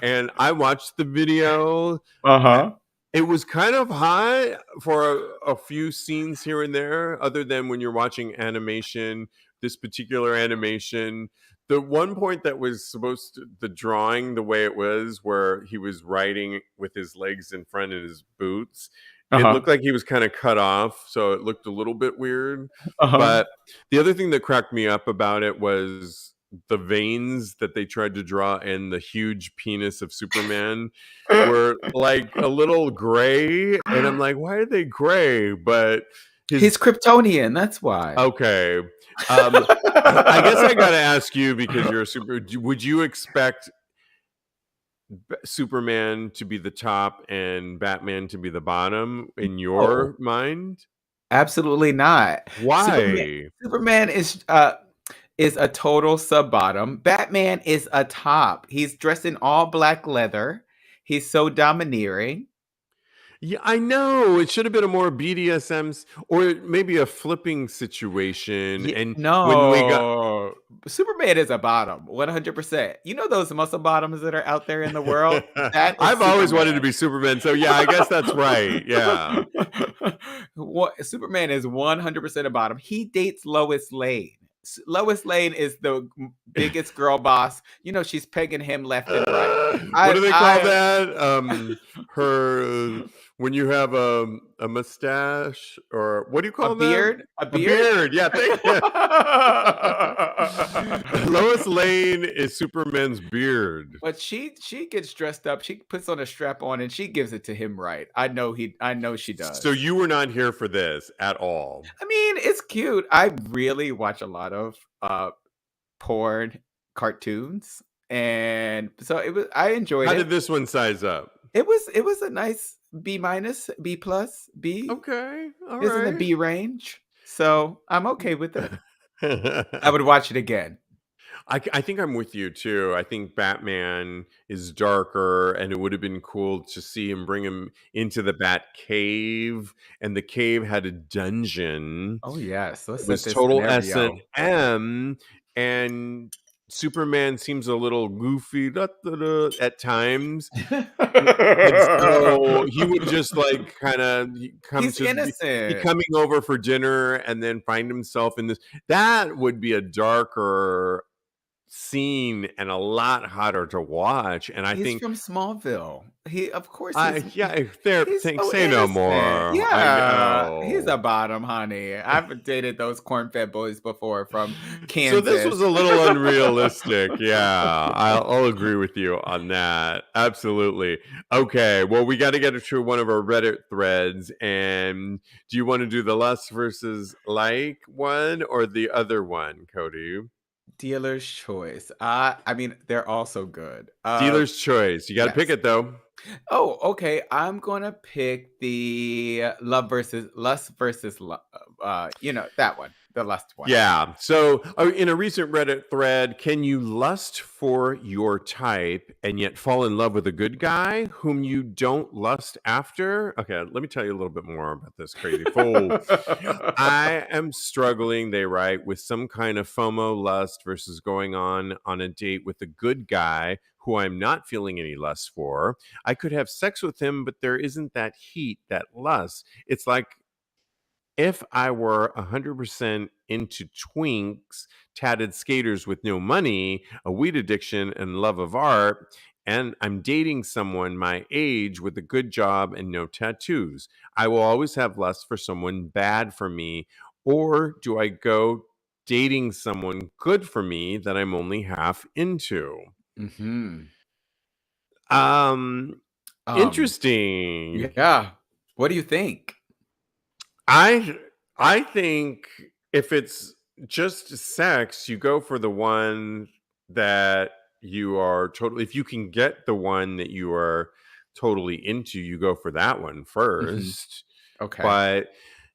And I watched the video. I, Uh-huh. it was kind of hot for a few scenes here and there, other than when you're watching animation. This particular animation, the one point that was supposed to, the drawing the way it was, where he was riding with his legs in front of his boots, it Uh-huh. looked like he was kind of cut off, so it looked a little bit weird. Uh-huh. But the other thing that cracked me up about it was the veins that they tried to draw in the huge penis of Superman were like a little gray, and I'm like, why are they gray? But He's his Kryptonian, that's why. okay. Um, I guess I got to ask you, because you're a super. Would you expect Superman to be the top and Batman to be the bottom in Oh, your mind? absolutely not. Superman Why? Superman is a total sub-bottom. Batman is a top. He's dressed in all black leather. He's so domineering. Yeah, I know. It should have been a more BDSM or maybe a flipping situation. And when we got No. Superman is a bottom, 100%. You know those muscle bottoms that are out there in the world? That is I've always wanted to Superman. be Superman. So yeah, I guess that's right. Yeah. Superman is 100% a bottom. He dates Lois Lane. Lois Lane is the biggest girl boss. You know, she's pegging him left and right. What do they call I that? Her when you have a mustache, or what do you a call that? beard, a A beard. beard. Yeah, thank you. Lois Lane is Superman's beard. But she gets dressed up. She puts on a strap on and she gives it to him right. I know she So does. you were not here for this at all. I mean, it's cute. I really watch a lot of porn cartoons, and so I enjoyed How did it. this one size up? It was a nice B minus, B plus, B Okay, all is in the right. B range. So I'm okay with it. I would watch it again. I think I'm with you too. I think Batman is darker, and it would have been cool to see him bring him into the Bat Cave, and the cave had a dungeon. Oh yes, let's It set was this total scenario. S&M, and Superman seems a little goofy at times. And so he would just like kind of come He's to be innocent. coming over for dinner and then find himself in this. That would be a darker scene and a lot hotter to watch. And I He's think from Smallville. He, of course, yeah, there, he's thanks. so Say no innocent. more. I Yeah, he's a know. bottom, honey. I've dated those corn-fed boys before from So this Kansas. was a little unrealistic. Yeah, I'll agree with you on that. Absolutely. Okay, well, we got to get to one of our Reddit threads. And do you want to do the lust versus like one or the other one, Cody? Dealer's choice. I mean, they're all so good. Dealer's choice. You got to pick Yes. it though. Oh, okay. I'm gonna pick the lust versus love. That one, the lust one. Yeah. So, in a recent Reddit thread, can you lust for your type and yet fall in love with a good guy whom you don't lust after? Okay, let me tell you a little bit more about this crazy fool. I am struggling, they write, with some kind of FOMO lust versus going on a date with a good guy who I'm not feeling any lust for. I could have sex with him, but there isn't that heat, that lust. It's like if I were 100% into twinks, tatted skaters with no money, a weed addiction, and love of art, and I'm dating someone my age with a good job and no tattoos, I will always have lust for someone bad for me. Or do I go dating someone good for me that I'm only half into? hmm Um, Um, Interesting. yeah. What do you think? I I think if it's just sex, you go for the one that you are totally if you can get the one that you are totally into, you go for that one hmm first. Okay. But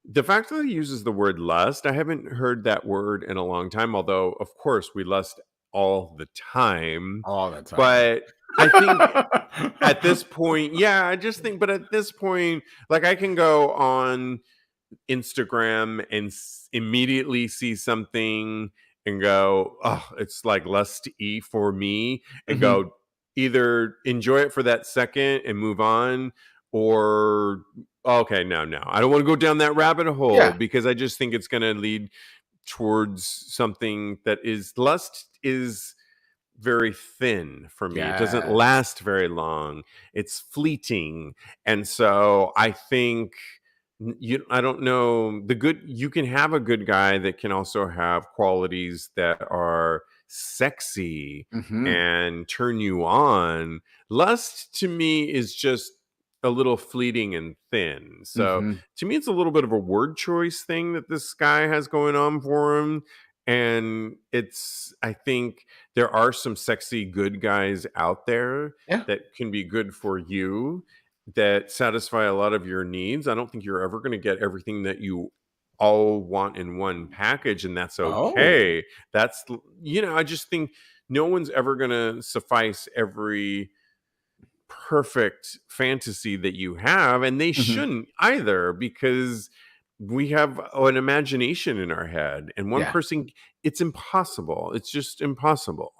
the fact that he uses the word lust, I haven't heard that word in a long time, although of course we lust all the time. All the time. But I think at this point, yeah, I just think, but at this point, like I can go on Instagram and immediately see something and go, oh, it's like lust e for me, and hmm go either enjoy it for that second and move on, or okay, no, I don't want to go down that rabbit hole Yeah. because I just think it's going to lead towards something that is lust is very thin for me. It doesn't Yes. last very long. It's fleeting. And so I think I don't know the good you can have a good guy that can also have qualities that are sexy hmm and turn you on. Lust to me is just a little fleeting and thin. So hmm to me it's a little bit of a word choice thing that this guy has going on for him. And it's I think there are some sexy good guys out there Yeah. that can be good for you, that satisfy a lot of your needs. I don't think you're ever going to get everything that you all want in one package, and that's Oh. okay. I just think no one's ever going to suffice every perfect fantasy that you have, and they hmm shouldn't either, because we have an imagination in our head, and one Yeah. person, it's impossible. It's just impossible.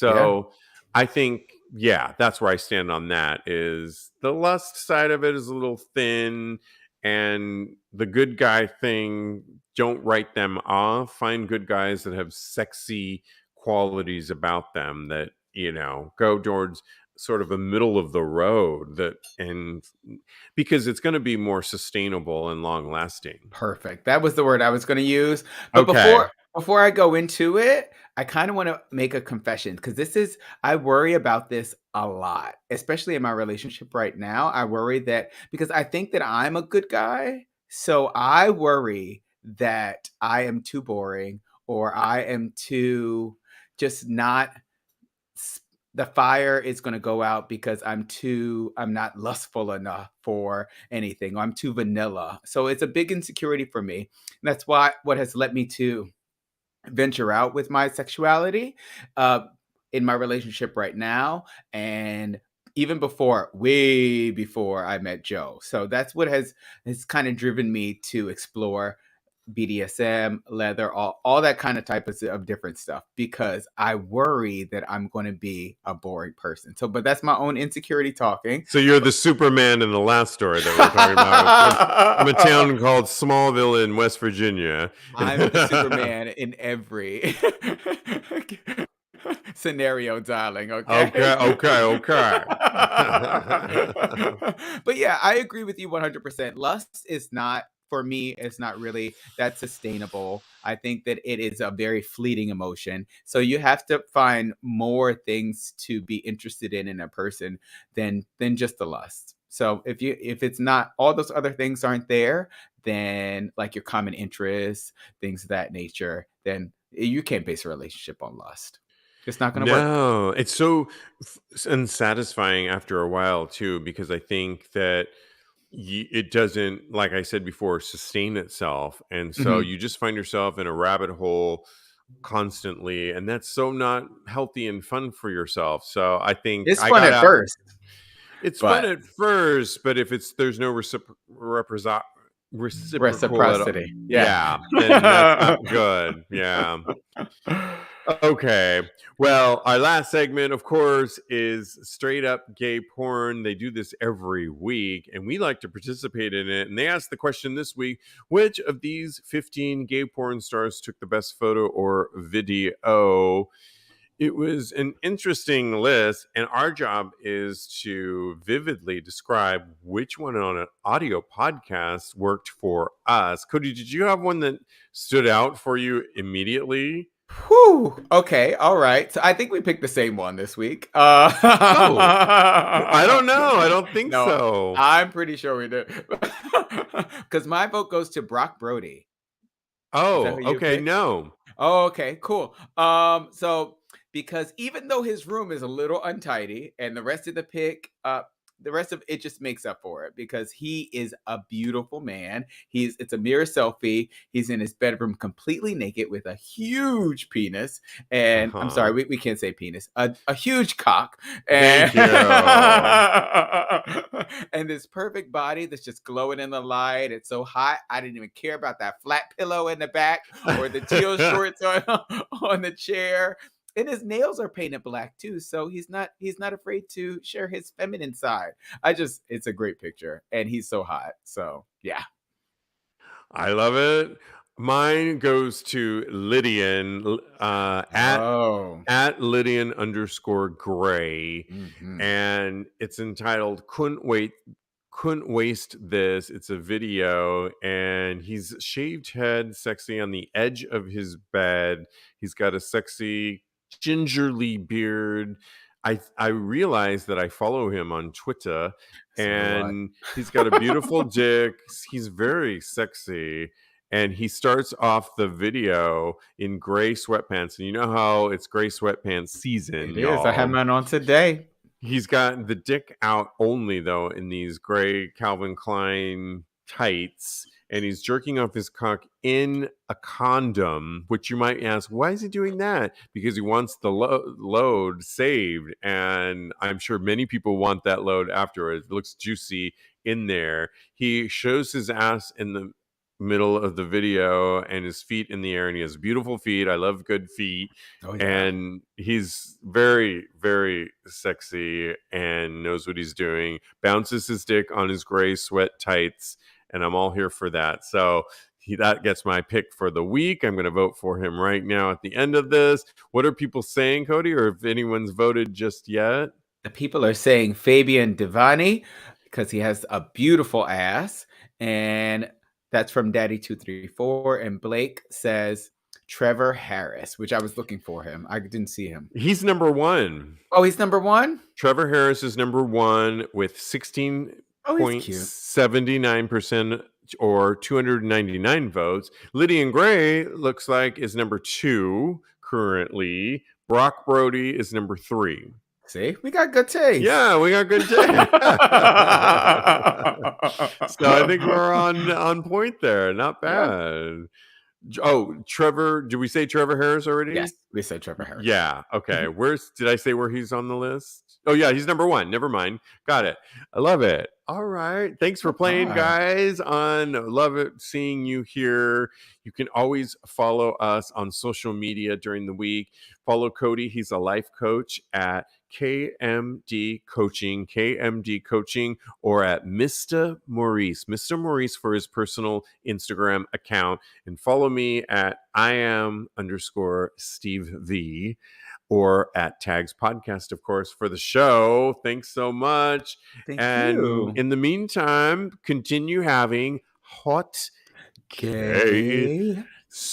Yeah. So I think, yeah, that's where I stand on that. Is the lust side of it is a little thin, and the good guy thing, don't write them off. Find good guys that have sexy qualities about them that go towards sort of a middle of the road, that and because it's going to be more sustainable and long lasting. Perfect. That was the word I was going to use. But Okay. before I go into it, I kind of want to make a confession because I worry about this a lot, especially in my relationship right now. I worry that because I think that I'm a good guy. So I worry that I am too boring or I am too just not the fire is going to go out because I'm not lustful enough for anything. I'm too vanilla. So it's a big insecurity for me. And that's what has led me to venture out with my sexuality uh, in my relationship right now, and even before, way before I met Joe. So that's what has kind of driven me to explore BDSM, leather, all that kind of type of different stuff, because I worry that I'm going to be a boring person. So, but that's my own insecurity talking. So you're the Superman in the last story that we're talking about from a town called Smallville in West Virginia. I'm the Superman in every scenario, darling. Okay. Okay. But yeah, I agree with you 100%. Lust is not, for me, it's not really that sustainable. I think that it is a very fleeting emotion. So you have to find more things to be interested in a person than just the lust. So if it's not, all those other things aren't there, then like your common interests, things of that nature, then you can't base a relationship on lust. It's not going to work. No, it's so unsatisfying after a while too, because I think that it doesn't, like I said before, sustain itself, and so Mhm. you just find yourself in a rabbit hole constantly, and that's so not healthy and fun for yourself. So I think It's I fun got at out. first, It's fun but at first, but if there's no reciprocal at all, reciprocity. Yeah. yeah, then that's not good. Yeah. Okay. Well, our last segment, of course, is straight up gay porn. They do this every week, and we like to participate in it. And they asked the question this week: which of these 15 gay porn stars took the best photo or video? It was an interesting list, and our job is to vividly describe which one on an audio podcast worked for us. Kodi, did you have one that stood out for you immediately? Whew. Okay. All right. So I think we picked the same one this week. Oh, I don't know. I don't think No, so. I'm pretty sure we did. Because my vote goes to Brock Brody. Is that Oh, who you okay. picked? No. Oh, okay, cool. So because even though his room is a little untidy, and the rest of it just makes up for it, because he is a beautiful man. It's a mirror selfie. He's in his bedroom completely naked with a huge penis, and I'm Uh-huh. sorry, we can't say penis, a huge cock, and Thank you. and this perfect body that's just glowing in the light. It's so hot. I didn't even care about that flat pillow in the back or the teal shorts on, on the chair. And his nails are painted black too, so he's not afraid to share his feminine side. It's a great picture, and he's so hot. So yeah. I love it. Mine goes to Lydian Oh. at Lydian underscore Gray, Hmm. and it's entitled couldn't waste this. It's a video, and he's shaved head, sexy on the edge of his bed. He's got a sexy gingerly beard. I realized that I follow him on Twitter, So do I. and he's got a beautiful dick. He's very sexy, and he starts off the video in gray sweatpants, and you know how it's gray sweatpants season, It is. I had y'all. mine on today. He's got the dick out only though in these gray Calvin Klein tights, and he's jerking off his cock in a condom, which you might ask, why is he doing that? Because he wants the load saved, and I'm sure many people want that load afterwards. It looks juicy in there. He shows his ass in the middle of the video and his feet in the air, and he has beautiful feet. I love good feet, Oh yeah. and he's very, very sexy and knows what he's doing. Bounces his dick on his gray sweat tights, and I'm all here for that. So that gets my pick for the week. I'm going to vote for him right now at the end of this. What are people saying, Kodi, or if anyone's voted just yet? The people are saying Fabian Devani because he has a beautiful ass, and that's from Daddy234. And Blake says Trevor Harris, which I was looking for him. I didn't see him. He's number one. Oh, he's number one? Trevor Harris is number one with Oh, he's cute. 16.79% or 299 votes. Lydian Gray looks like is number two currently. Brock Brody is number three. See, we got good taste. Yeah, we got good taste. So I think we're on point there. Not bad. Oh, Trevor. Did we say Trevor Harris already? Yes, we said Trevor Harris. Yeah. Okay. Mhm. Did I say where he's on the list? Oh, yeah. He's number one. Never mind. Got it. I love it. All right. Thanks for All playing, right. guys. Love it seeing you here. You can always follow us on social media during the week. Follow Kodi. He's a life coach at KMD Coaching, or at Mr. Maurice for his personal Instagram account. And follow me at @Steve V, or at Tags Podcast, of course, for the show. Thanks so much. Thank And you. in the meantime, continue having hot gay Gay